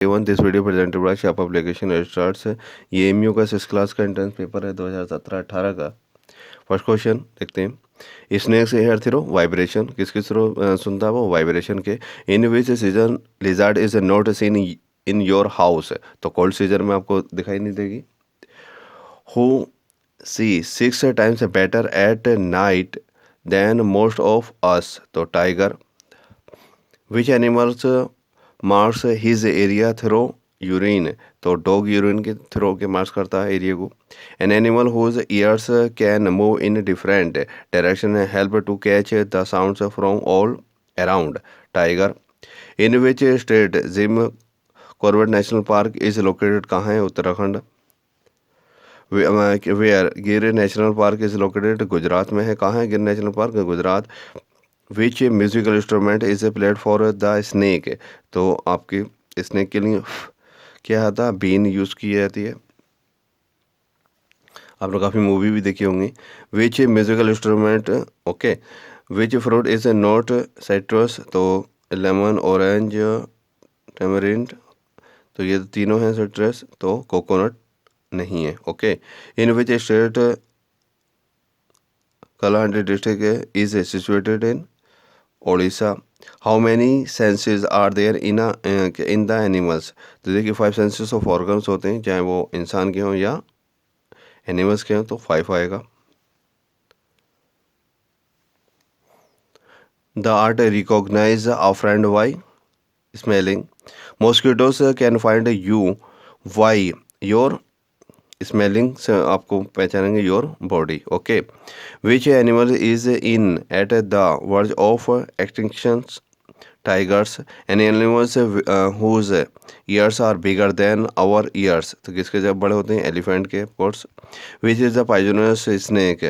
Avon this video presented by shop application starts. ये MU का 6 class का entrance paper है 2017-18 का। फर्स्ट क्वेश्चन देखते हैं। स्नेक्स हेयर थ्रो वाइब्रेशन, किसके थ्रो सुनता है वो? वाइब्रेशन के। In which season lizard is not seen in your house, तो कोल्ड सीजन में आपको दिखाई नहीं देगी। Who see 6 times better at night than most of us, तो tiger. Which animals marks his area through urine, तो dog urine के through के मार्क्स करता है एरिया को। An animal whose ears can move in different direction help to catch the sounds from all around, tiger. In which state Jim Corbett national park is located, कहाँ है? Uttarakhand. Where Gir national park is located, Gujarat में है। कहाँ है Gir national park? Gujarat. Which musical instrument is a played for the snake, तो आपके snake के लिए क्या आता? बीन यूज़ की जाती है। आपने काफ़ी मूवी भी देखी होंगी। Which musical instrument, okay. Which fruit is not citrus, तो लेमन, ऑरेंज, टेमरिंड, तो ये तीनों हैं साइट्रस, तो कोकोनट नहीं है, okay. In which state Kalahandi district is situated in Odisha. How many senses are there in the animals, तो देखिए 5 सेंसेस ऑफ ऑर्गन्स होते हैं, चाहे वो इंसान के हों या एनिमल्स के हों, तो 5 आएगा। The art recognise a friend by smelling. Mosquitoes can find you by your smelling से आपको पहचानेंगे your body, okay. Which animal is in at the verge of extinctions, tigers. An animals whose ears are bigger than our ears, तो किसके जब बड़े होते हैं? Elephant के, of course. Which is the poisonous snake,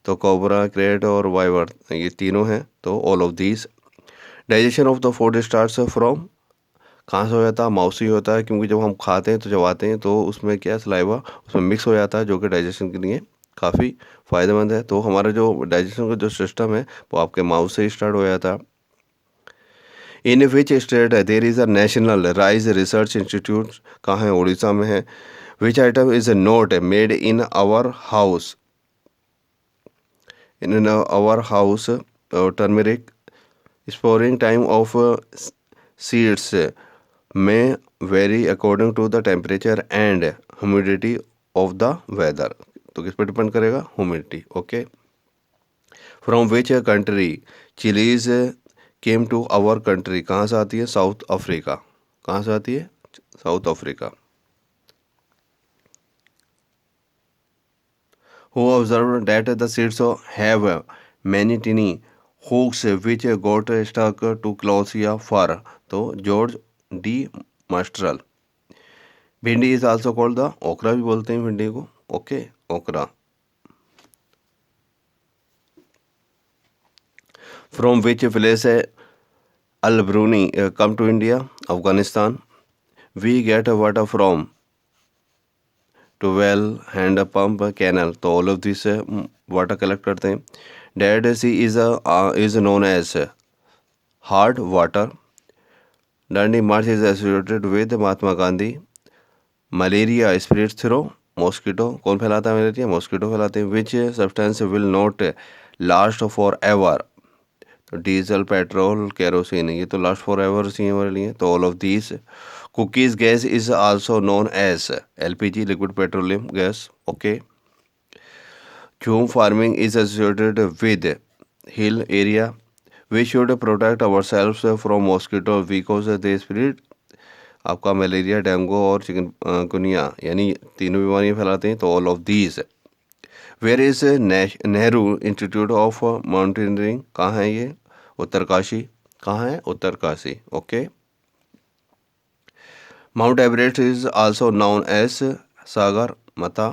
तो कोबरा, क्रेट और viper, ये तीनों हैं, तो all of these. Digestion of the food starts from, कहाँ से हो जाता है? माउथ से ही होता है, क्योंकि जब हम खाते हैं तो चबाते हैं तो उसमें क्या सलाइवा उसमें मिक्स हो जाता है, जो कि डाइजेशन के लिए काफ़ी फ़ायदेमंद है। तो हमारा जो डाइजेशन का जो सिस्टम है वो आपके माउथ से ही स्टार्ट हो जाता है। In which state there is a national rice research institute, कहाँ है? उड़ीसा में है। Which item is not made in our house, in our house turmeric. Sprouting time of seeds में vary according to the temperature and humidity of the weather, तो किस पर depend करेगा? Humidity, okay. From which country chillies came to our country, कहाँ से आती है? South Africa. कहाँ से आती है? South Africa. Who observe that the seeds have many tiny hooks which got stuck to clothes या फर, तो जॉर्ज डी मास्ट्रल। भिंडी इज आल्सो कॉल्ड द ओकरा, भी बोलते हैं भिंडी को, okay, okra. From which place Al Biruni come to India, Afghanistan. We get water from tubewell, hand pump, canal, तो all of this water collect करते हैं। Dead Sea is known as hard water. Dandi march is associated with Mahatma Gandhi. Malaria spreads through mosquito, कौन फैलाता है malaria? Mosquito फैलाते हैं। Which substance will not last forever, तो diesel, petrol, kerosene, ये तो लास्ट फॉर एवर चाहिए हमारे लिए, तो ऑल ऑफ दीज। कुकीज gas is also known as LPG, liquid petroleum gas, okay. Jhum farming is associated with hill area. We should protect our self from mosquito because they spread, आपका malaria, dengue और chikungunya, यानी तीनों बीमारियाँ फैलाते हैं, तो all of these. Where is Nehru institute of mountaineering, कहाँ है ये? उत्तरकाशी। कहाँ है? Uttarkashi, okay. Mount Everest is also known as सागर माता।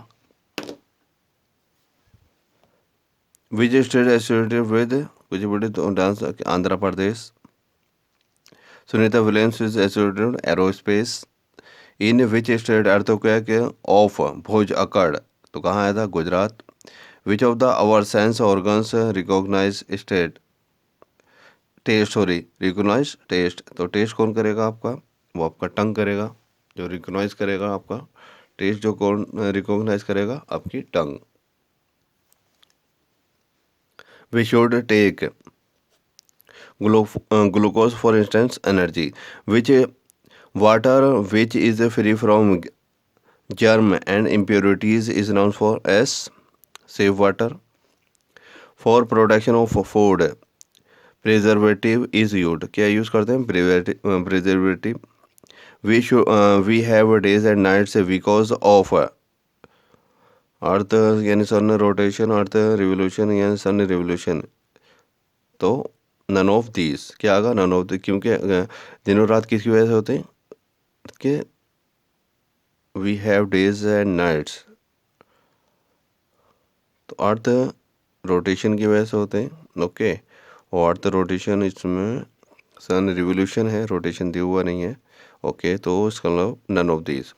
Which state associated with Kuchipudi dance, Andhra Pradesh. Sunita Williams is associated aerospace. In which state earthquake of Bhuj occurred, तो कहाँ आया था? Gujarat. Which of the our sense organs recognise state taste, sorry recognise taste, तो taste कौन करेगा आपका? वो आपका टंग करेगा, जो रिकॉग्नाइज करेगा आपका टेस्ट, जो कौन रिकॉग्नाइज करेगा आपकी tongue. We should take glucose for instance energy, which water which is free from germ and impurities is known for as safe water. For production of food preservative is used, क्या use करते हैं preservative. We have days and nights because of earth यानी sun rotation, earth revolution यानी sun revolution. तो none of these क्या आगा, none of the, क्योंकि दिनों रात किसकी वजह से होते हैं कि we have days and nights, तो अर्थ रोटेशन की वजह से होते हैं। ओके, और अर्थ रोटेशन इसमें सन रिवोल्यूशन है, रोटेशन दिया हुआ नहीं है। ओके, तो इसका मतलब none of these.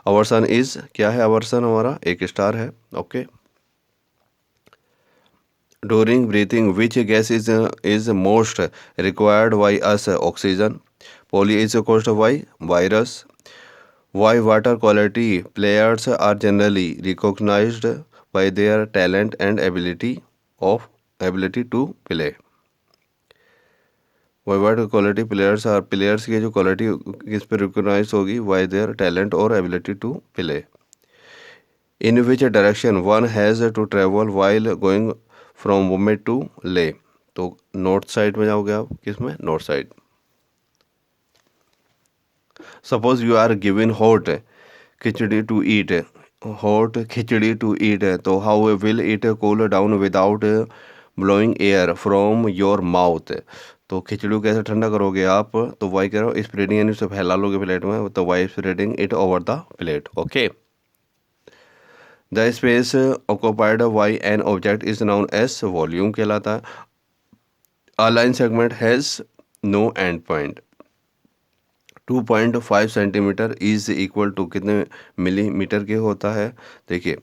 Our sun is क्या है, आवर सन हमारा एक स्टार है। Okay, during breathing which gas is most required by us, oxygen. Polio is caused by virus. By what quality players are generally recognised by their talent and ability to play. By what quality players are, players की जो quality किस पे recognise होगी, by their talent और ability to play. In which direction one has to travel while going from Mumbai to Leh, तो north side में जाओगे आप, किस में, north side. Suppose you are given hot khichdi to eat, hot khichdi to eat, तो how will it cool down without blowing air from your mouth, तो खिचड़ी को कैसे ठंडा करोगे आप, तो वाई करो स्प्रेडिंग, यानी उसे फैला लोगे प्लेट में, तो by spreading it over the plate. Okay, the space occupied by an object is known as volume कहलाता है। A line segment has no end point. 2.5 centimetre is equal to कितने मिलीमीटर के होता है, देखिए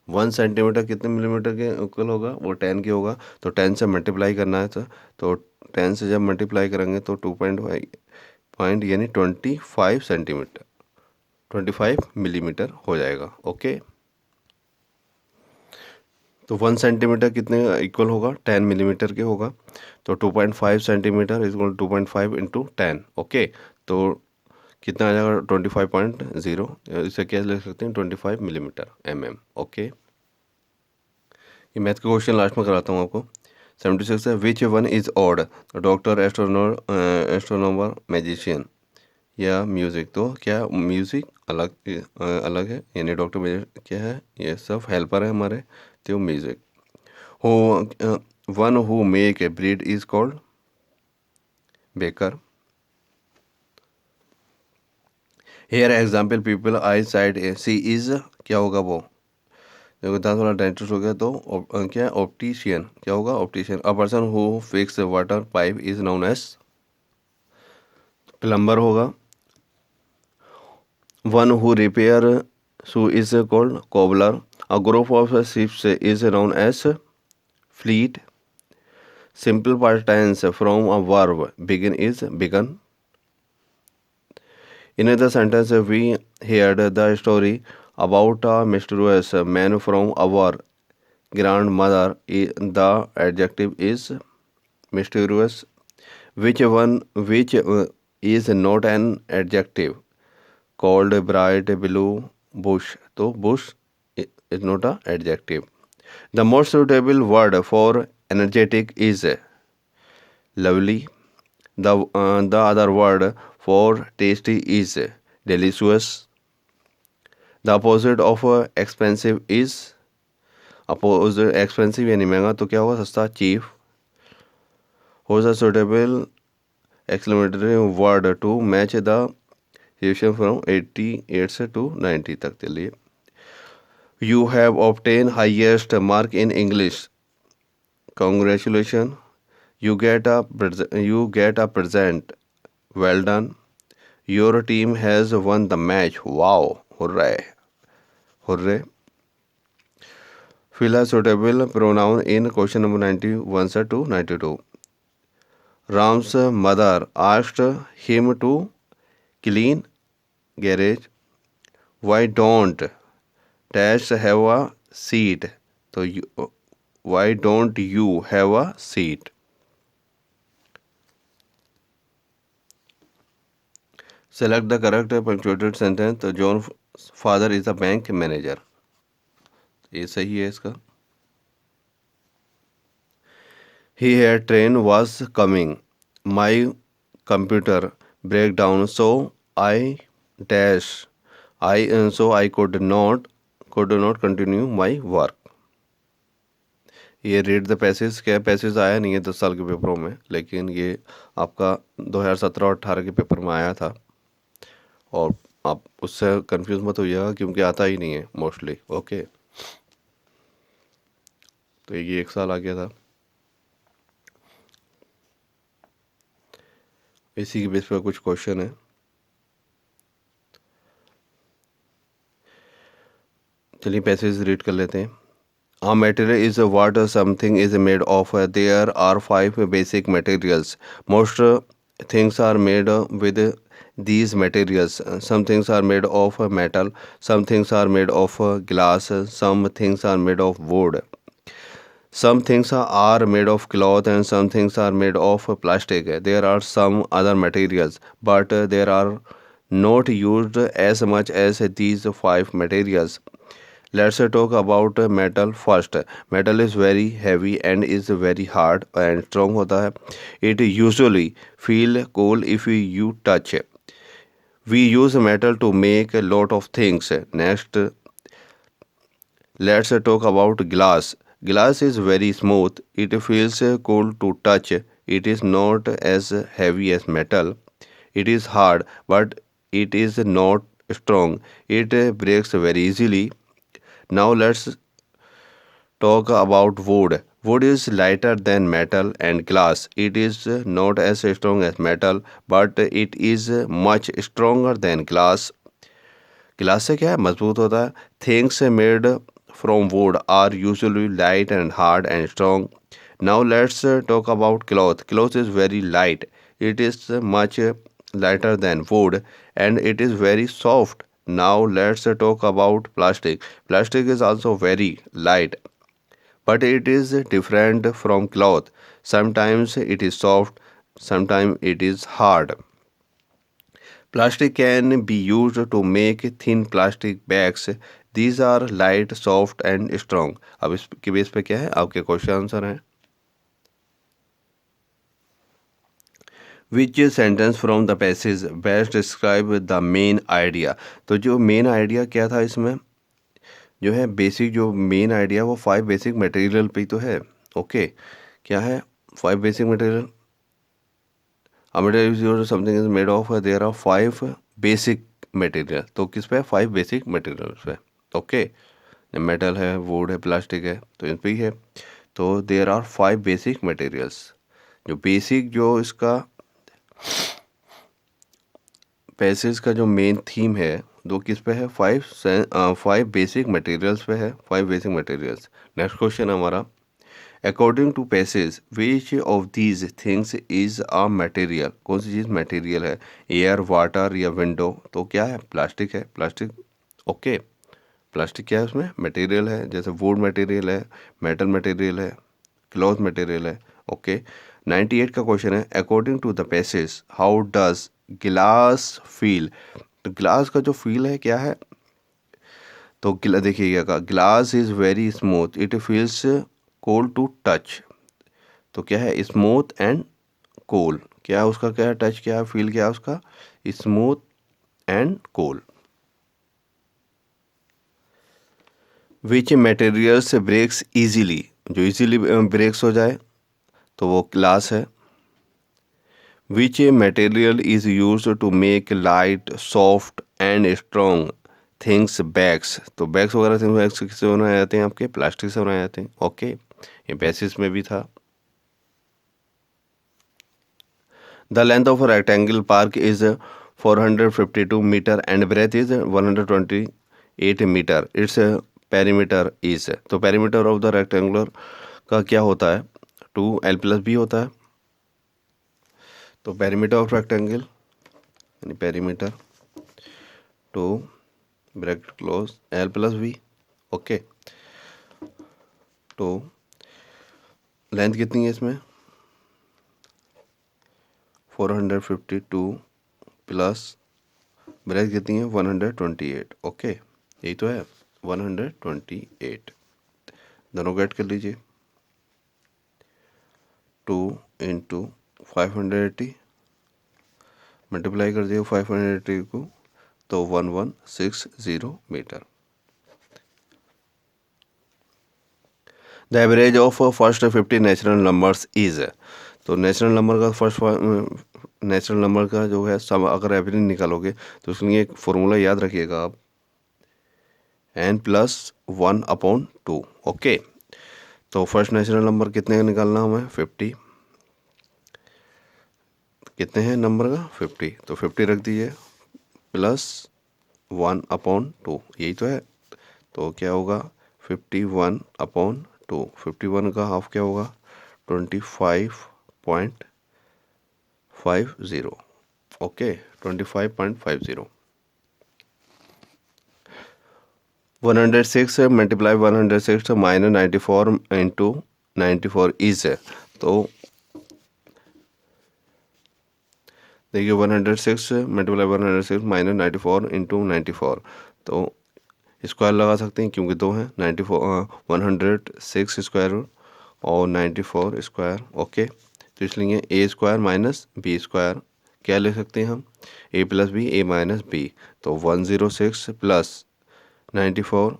1 सेंटीमीटर कितने मिलीमीटर के equal होगा, वो 10 के होगा, तो 10 से मल्टीप्लाई करना है, तो 10 से जब मल्टीप्लाई करेंगे तो 2.5 पॉइंट यानी 25 सेंटीमीटर, 25 मिलीमीटर हो जाएगा। ओके, तो 1 सेंटीमीटर कितने इक्वल होगा, 10 मिलीमीटर के होगा, तो 2.5 सेंटीमीटर इक्वल 2.5 इंटू 10। ओके, तो कितना आ जाएगा 25.0, इसे क्या लिख सकते हैं 25 मिलीमीटर mm। ओके, ये मैथ का क्वेश्चन लास्ट में कराता हूँ आपको। 76 है, which one is odd, doctor, astronomer, magician या म्यूज़िक, तो क्या म्यूज़िक अलग है, यानी डॉक्टर क्या है, ये सब हेल्पर है हमारे, तो music. Who one who make a bread is called baker. Here example people I side A C is क्या होगा, वो देखो दांत वाला डेंटिस्ट हो गया, तो क्या ऑप्टिशियन, क्या होगा optician. A person who fix water pipe is known as plumber होगा। One who repair shoe is called cobbler. A group of ships is known as fleet. Simple past tense from a verb begin is began. In the sentence, we heard the story about a mysterious man from our grandmother. The adjective is mysterious. Which one, which is not an adjective? Called bright blue bush. So bush is not an adjective. The most suitable word for energetic is lovely. The other word for tasty is delicious. The opposite of expensive is opposite expensive यानी महंगा, तो क्या होगा सस्ता, cheap. Who is a suitable exclamatory word to match the situation from 88 से to 90 तक, चलिए। You have obtained highest mark in English. Congratulations. You get a present. Well done. Your team has won the match. Wow. Hooray. Hooray. Fill a suitable pronoun in question number 91 से to 92. Ram's mother asked him to clean garage. Why don't dash have a seat? तो why don't you have a seat? Select the correct punctuated sentence. तो John's father is a bank manager. ये सही है इसका. He had train was coming. My computer break down, so I dash. So I could not continue my work. ये read the passage क्या passage आया नहीं है 10 साल के पेपरों में, लेकिन ये आपका 2017 और 18 के पेपर में आया था, और आप उससे कंफ्यूज मत होइएगा क्योंकि आता ही नहीं है मोस्टली. ओके, तो ये 1 साल आ गया था. इसी के बेस पर कुछ क्वेश्चन है. चलिए पैसेज रीड कर लेते हैं. A material is what something is made of. There are 5 basic materials. Most things are made with these materials. Some things are made of metal, some things are made of glass, some things are made of wood. Some things are made of cloth and some things are made of plastic. There are some other materials, but they are not used as much as these 5 materials. Let's talk about metal first. Metal is very heavy and is very hard and strong होता है. It usually feel cold if you touch. We use metal to make a lot of things. Next, let's talk about glass. Glass is very smooth. It feels cool to touch. It is not as heavy as metal. It is hard, but it is not strong. It breaks very easily. Now let's talk about wood. Wood is lighter than metal and glass. It is not as strong as metal, but it is much stronger than glass. Glass से क्या है, मजबूत होता है. Things made from wood are usually light and hard and strong. Now let's talk about cloth. Cloth is very light. It is much lighter than wood and it is very soft. Now let's talk about plastic. Plastic is also very light, but it is different from cloth. Sometimes it is soft, sometimes it is hard. Plastic can be used to make thin plastic bags. These are light, soft and strong. अब इसके base पे क्या है, आपके question answer हैं. Which sentence from the passage best describe the main idea? तो जो main idea क्या था इसमें, जो है बेसिक जो मेन आइडिया वो 5 बेसिक मटेरियल पे तो है. ओके, क्या है 5 basic material. A material is used, something is made of. There are 5 basic material. तो किस पे 5 बेसिक मटेरियल पे. ओके, मेटल है, वुड है, प्लास्टिक है, तो इन पे ही है. तो देयर आर 5 बेसिक मटेरियल्स. जो बेसिक जो इसका पैसेज का जो मेन थीम है दो किस पे है, 5 बेसिक मटेरियल्स पे है. 5 बेसिक मटेरियल्स. नेक्स्ट क्वेश्चन हमारा, according to passage which of these things is a material. कौन सी चीज़ मटेरियल है, एयर, वाटर या विंडो. तो क्या है, प्लास्टिक है. प्लास्टिक. ओके, प्लास्टिक क्या है उसमें मटेरियल है. जैसे वुड मटेरियल है, मेटल मटेरियल है, क्लॉथ मटेरियल है. ओके, 98 का क्वेश्चन है, according to the passage how does glass feel. तो ग्लास का जो फील है क्या है, तो देखिएगा, glass is very smooth, it feels cold to touch. तो क्या है, स्मूथ एंड कोल. क्या है उसका, क्या है टच, क्या है फील, क्या है उसका, smooth and cold. Which materials breaks easily. जो इजीली ब्रेक्स हो जाए तो वो ग्लास है. Which material is use to make light, soft and strong things bags. तो बैग्स वगैरह थिंग्स बैग्स किससे बनाए जाते हैं, आपके प्लास्टिक से बनाए जाते हैं. ओके, ये बेसिस में भी था. The length of rectangle park is 452 metre and breath is 128 metre. Its perimeter is. तो पेरीमीटर ऑफ द रेक्टेंगुलर का क्या होता है, 2l + b होता है. तो पेरीमीटर ऑफ रेक्टेंगल यानी perimeter two bracket close L plus B. Okay, तो लेंथ कितनी है इसमें 452 प्लस ब्रैकेट कितनी है 128। ओके, यही तो है 128। दोनों गेट कर लीजिए। 2 इंटू 580 मल्टीप्लाई कर दिया 580 को, तो 1160 metre. The average of first 50 natural numbers is, तो नेचुरल नंबर का नेचुरल नंबर का जो है सब अगर एवरेज निकालोगे तो उसके लिए एक फॉर्मूला याद रखिएगा आप, n+1/2। ओके, तो फर्स्ट नेचुरल नंबर कितने का निकालना हमें 50, कितने हैं नंबर का 50, तो 50 रख दीजिए +1/2, यही तो है। तो क्या होगा 51/2, 51 का हाफ क्या होगा 25.50। Okay, 25.50। 106 multiply 106 minus 94 into 94 is, तो देखिए 106 मल्टीप्लाई 106 माइनस 94 इंटू 94, तो स्क्वायर लगा सकते हैं क्योंकि दो हैं 94 106 स्क्वायर और 94 स्क्वायर। ओके, तो इसलिए ए स्क्वायर माइनस बी स्क्वायर क्या ले सकते हैं हम, ए प्लस बी ए माइनस बी, तो 106 प्लस 94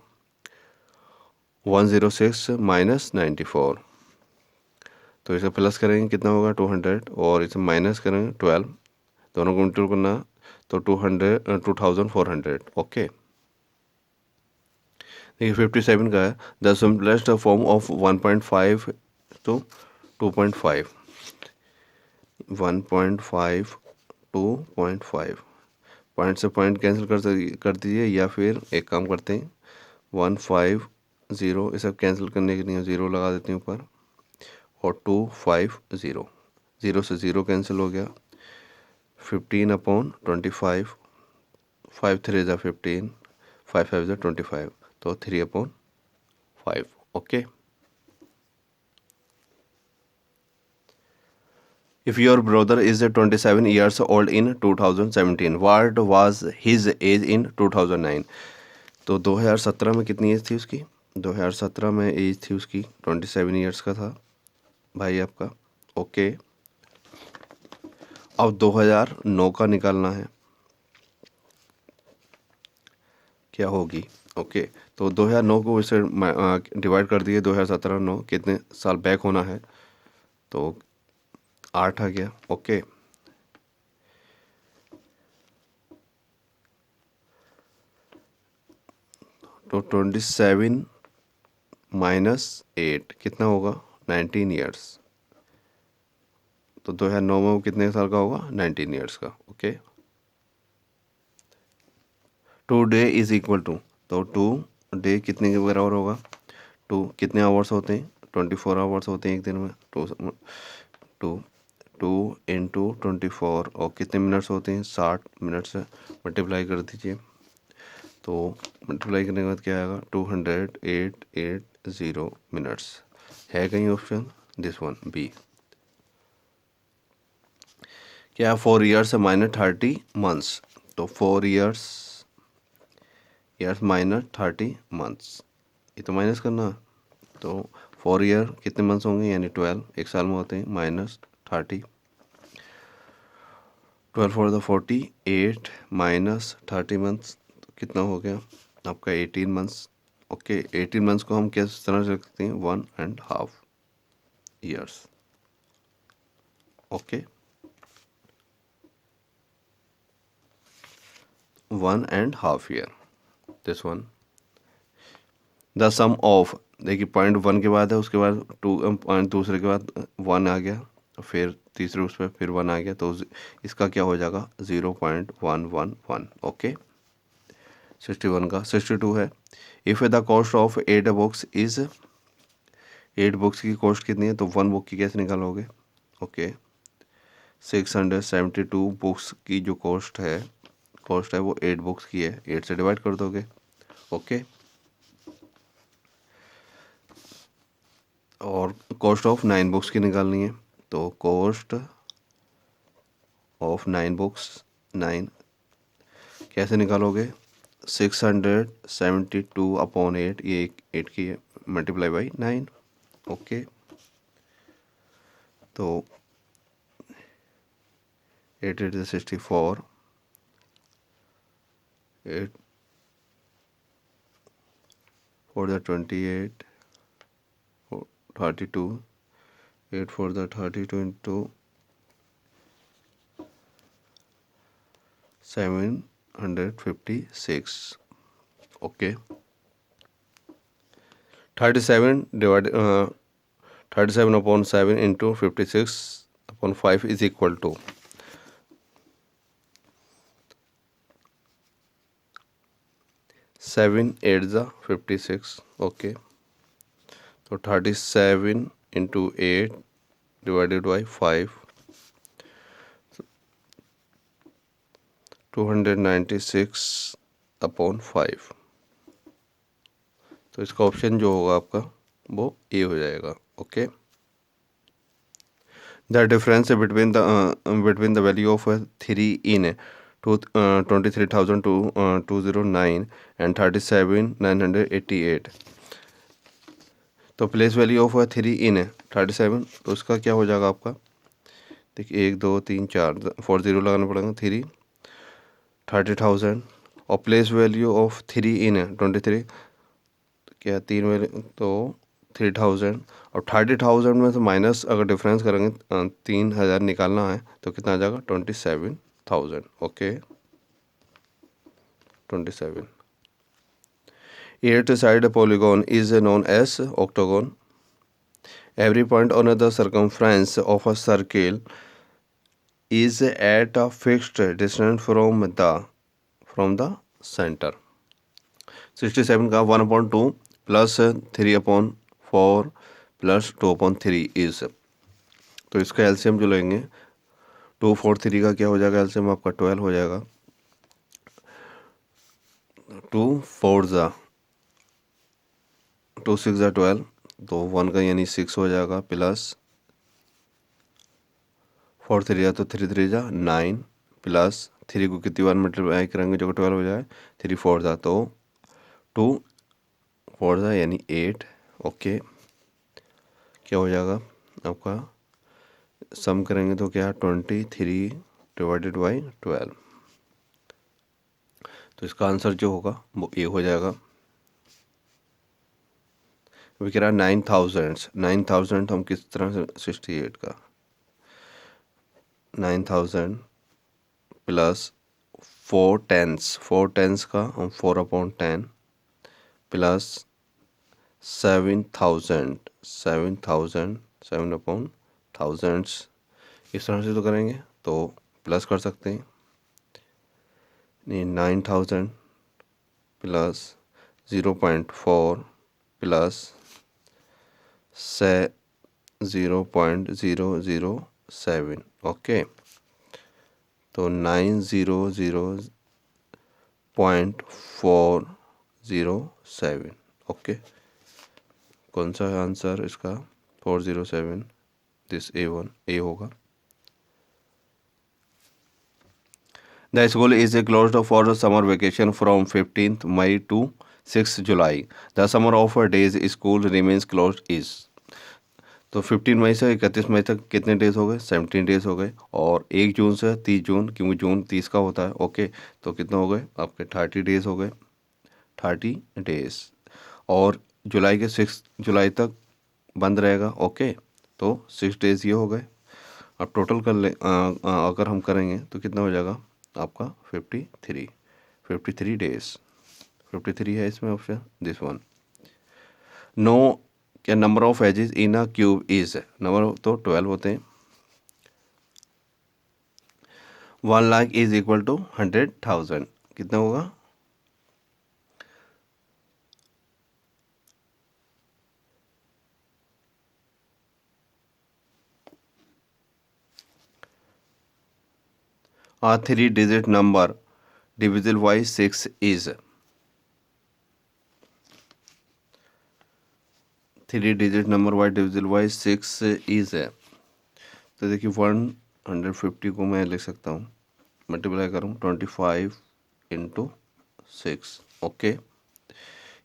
106 माइनस 94, तो इसे प्लस करेंगे कितना होगा 200 और इसे माइनस करेंगे 12, दोनों को इंटू करना तो 2400। ओके, देखिए 57 का है the simplest form of 1.5 to 2.5, 1.5 to 2.5, point से पॉइंट कैंसिल कर दीजिए, या फिर एक काम करते हैं 150 ये सब कैंसिल करने के लिए 0 लगा देते हैं ऊपर, और 250 0 से 0 कैंसिल हो गया, 15/25, 5 3 ज़ा 15, 5 5 ज़ा 25, तो 3/5। Okay, if your brother is 27 years old in 2017, what was his age in 2009? तो 2017 में कितनी एज थी उसकी, 2017 में एज थी उसकी 27 ईयर्स का था भाई आपका। ओके, अब 2009 का निकालना है, क्या होगी। ओके, तो 2009 को इसे डिवाइड कर दिए 2017 9 कितने साल बैक होना है, तो 8 आ गया। ओके, तो 27 माइनस 8 कितना होगा 19 ईयर्स, तो 2009 में वो कितने साल का होगा 19 ईयर्स का। Okay, 2 day is equal to, तो 2 डे कितने के बराबर होगा, 2 कितने आवर्स होते हैं 24 आवर्स होते हैं एक दिन में, 2 इंटू 24 और कितने मिनट्स होते हैं 60 मिनट से मल्टीप्लाई कर दीजिए, तो मल्टीप्लाई करने के बाद क्या आएगा 20880 मिनट्स। है कहीं ऑप्शन, दिस वन बी। क्या 4 ईयर्स माइनस 30 मंथ्स, तो 4 ईयर्स माइनस 30 मंथ्स, ये तो माइनस करना, तो 4 ईयर कितने मंथ्स होंगे यानी 12 एक साल में होते हैं, minus 30, 12 for the 48 minus 30 months, तो कितना हो गया आपका 18 मंथ्स। ओके, 18 मंथ्स को हम किस तरह से रखते हैं 1.5 years. Okay, 1.5 year, this one. The sum of, देखिए पॉइंट 1 के बाद है, उसके बाद 2 पॉइंट दूसरे के बाद 1 आ गया, फिर तीसरे उस पर फिर 1 आ गया, तो इसका क्या हो जाएगा 0.111। ओके, 61 का 62 है। If the cost of 8 books is, 8 books की कॉस्ट कितनी है, तो 1 बुक की कैसे निकालोगे। ओके, 672 बुक्स की जो कॉस्ट है वो 8 बुक्स की है, 8 से डिवाइड कर दोगे। ओके, और कॉस्ट ऑफ 9 बुक्स की निकालनी है, तो कॉस्ट ऑफ 9 बुक्स, 9 कैसे निकालोगे? 672 अपॉन 8, ये 8 की है, मल्टीप्लाई बाई 9। ओके, तो 8 8 is 64, 8 for the 28, 32, 8 for the 32 into 756. Okay, 37 divide 37 upon 7 into 56 upon 5 is equal to 7 8 ज़ा 56। ओके, तो 37 इंटू 8 डिवाइडेड बाई 5, 296 अपॉन 5। तो इसका ऑप्शन जो होगा आपका वो ए हो जाएगा। Okay, the difference between the value of 3 in 23,209 and 37,988। तो प्लेस वैल्यू ऑफ 3 इन 37, तो उसका क्या हो जाएगा आपका? देखिए 1 2 3 4 4 0 लगाना पड़ेगा। 3 30,000, और प्लेस वैल्यू ऑफ 3 इन 23, क्या 3 वैल्यू, तो 3,000, और 30,000 में से माइनस अगर डिफरेंस करेंगे 3,000 निकालना है तो कितना आ जाएगा? 27,000। Okay, 27। 8-sided polygon is known as octagon. Every point on the circumference of a circle is at a fixed distance from the center. 67 का 1/2 प्लस 3/4 प्लस 2/3 इज, तो इसका एलसीएम जो लेंगे 2 4 3 का क्या हो जाएगा? एलसीएम आपका 12 हो जाएगा। 2 4 ज़ा 2 6 ज़ा 12, तो 1 का यानी 6 हो जाएगा, प्लस 4 3 ज़ा तो 3 3 ज़ा 9, प्लस 3 को कितनी बार मल्टीप्लाई करेंगे जो 12 हो जाए? 3 4 ज़ा तो 2 4 ज़ा यानी 8। ओके, क्या हो जाएगा आपका? सम करेंगे तो क्या? 23 डिवाइडेड बाई 12। तो इसका आंसर जो होगा वो ए हो जाएगा। अभी कह रहा है 9,000 हम किस तरह से 68 का 9,000 प्लस 4 टेंस का हम 4/10 प्लस 7,000 7/1000 इस तरह से तो करेंगे तो प्लस कर सकते हैं। नहीं, 9,000 प्लस 0.4 प्लस 0.007। ओके, तो 900.407। ओके, कौन सा आंसर इसका? 407, दिस A1 ए होगा। The school is closed for summer vacation from 15th May to 6th July. The summer of days school remains closed is, तो 15 मई से 31 मई तक कितने डेज हो गए? 17 डेज हो गए। और 1 जून से 30 जून, क्योंकि जून 30 का होता है। ओके, तो कितना हो गए आपके? 30 डेज हो गए, 30 डेज। और जुलाई के 6 जुलाई तक बंद रहेगा। ओके, तो 6 डेज ये हो गए। अब टोटल कर ले अगर हम करेंगे तो कितना हो जाएगा आपका? 53 डेज। 53 है इसमें ऑप्शन, दिस वन। नो, क्या number of edges in a cube is? Number तो 12 होते हैं। 1 लाख इज इक्वल टू 100,000, कितना होगा? A 3-digit number divisible by 6 is 3-digit number by divisible by 6 is है। तो देखिए 150 को मैं लिख सकता हूँ, मल्टीप्लाई करूँ 25 इंटू 6। ओके,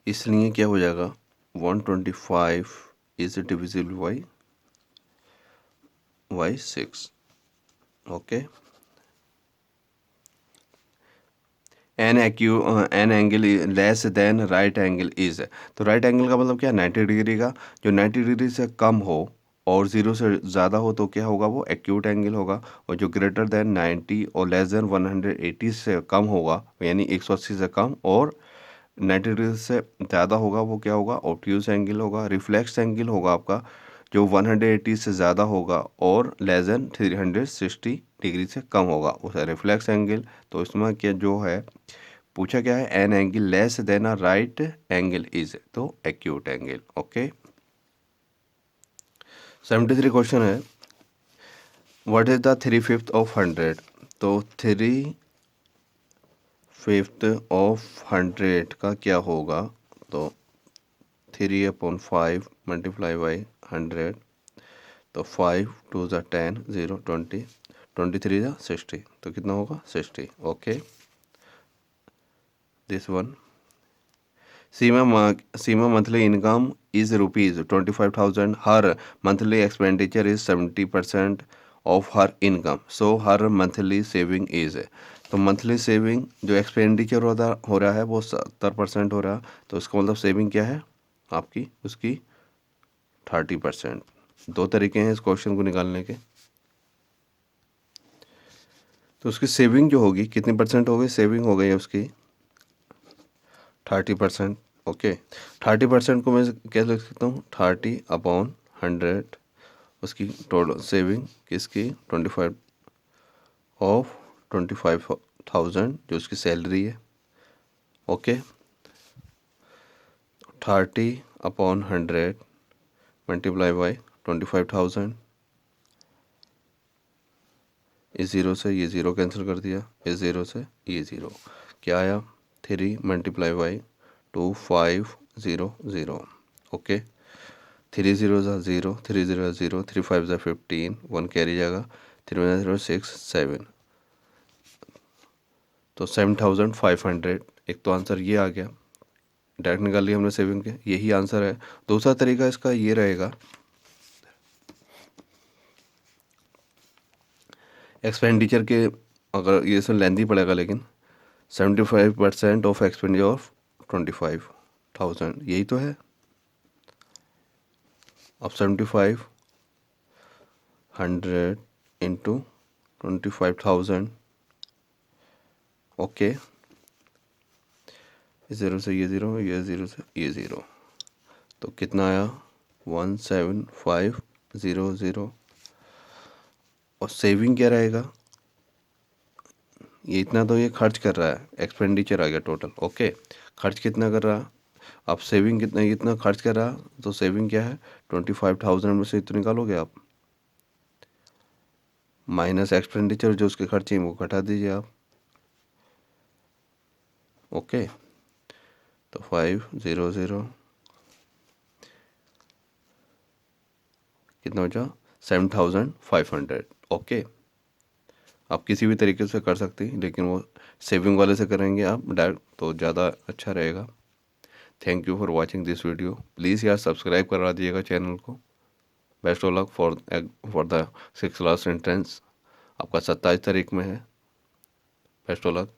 इसलिए क्या हो जाएगा 125 is divisible by 6। Okay, an angle less than right angle is. तो राइट एंगल का मतलब क्या है, 90 डिग्री का। जो 90 डिग्री से कम हो और 0 से ज़्यादा हो तो क्या होगा, वो एक्यूट एंगल होगा। और जो ग्रेटर देन 90 और लेस देन 180 से कम होगा, यानी 180 से कम और 90 डिग्री से ज़्यादा होगा, वो क्या होगा, ऑब्ट्यूज एंगल होगा। रिफ्लेक्स एंगल होगा आपका जो 180 से ज़्यादा होगा और लेस देन 360 डिग्री से कम होगा, उसे रिफ्लेक्स एंगल। तो इसमें क्या जो है पूछा क्या है, an angle less than a right angle is, तो एक्यूट एंगल। ओके, 73 क्वेश्चन है, व्हाट इज द 3/5 ऑफ 100। तो 3/5 ऑफ 100 का क्या होगा, तो 3/5 मल्टीप्लाई बाई 100, तो 5 2 ज़ा 10 0 20 23 ज़ा 60, तो कितना होगा 60। Okay, this one, Seema monthly income is ₹25,000, her monthly expenditure is 70% of her income, so her monthly saving is. तो मंथली सेविंग जो एक्सपेंडिचर हो रहा है वो 70% हो रहा है, तो इसका मतलब सेविंग क्या है आपकी, उसकी 30%। दो तरीके हैं इस क्वेश्चन को निकालने के। तो उसकी सेविंग जो होगी कितनी परसेंट हो गई, सेविंग हो गई है उसकी 30%। ओके, 30% को मैं क्या लिख सकता हूँ, 30/100 उसकी टोटल सेविंग किसकी, 25 ऑफ 25,000 जो उसकी सैलरी है। ओके, 30/100 मल्टीप्लाई बाई 25,000, इस ज़ीरो से ये ज़ीरो कैंसिल कर दिया, इस ज़ीरो से ये ज़ीरो, क्या आया 3 मल्टीप्लाई बाई 2500। ओके, 3 0 ज़ा 0, 3 0 0, 3 5 ज़ा 15, 1 कैरी जाएगा, 3 1 0 6 7, तो 7,500। एक तो आंसर ये आ गया, डायरेक्ट निकाल लिया हमने सेविंग के, यही आंसर है। दूसरा तरीका इसका ये रहेगा, एक्सपेंडिचर के, अगर ये सब लेंदी पड़ेगा लेकिन 75% ऑफ एक्सपेंडिचर ऑफ 25,000, यही तो है। अब 7,500 इंटू 25,000। ओके, ज़ीरो से ये ज़ीरो, ये ज़ीरो से ये ज़ीरो, तो कितना आया 17500। और सेविंग क्या रहेगा, ये इतना तो ये खर्च कर रहा है, एक्सपेंडिचर आ गया टोटल। ओके, खर्च कितना कर रहा, अब सेविंग कितना खर्च कर रहा, तो सेविंग क्या है 25,000 में से इतना निकालोगे आप, माइनस एक्सपेंडिचर जो उसके खर्चे हैं वो घटा दीजिए आप। ओके, तो 500 कितना बचा 7,500। ओके, आप किसी भी तरीके से कर सकते हैं, लेकिन वो सेविंग वाले से करेंगे आप डायरेक्ट तो ज़्यादा अच्छा रहेगा। Thank you for watching this video, please यार सब्सक्राइब करा दीजिएगा चैनल को। Best of luck for the 6th class entrance, आपका 27 तारीख में है। Best of luck,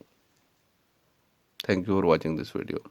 thank you for watching this video.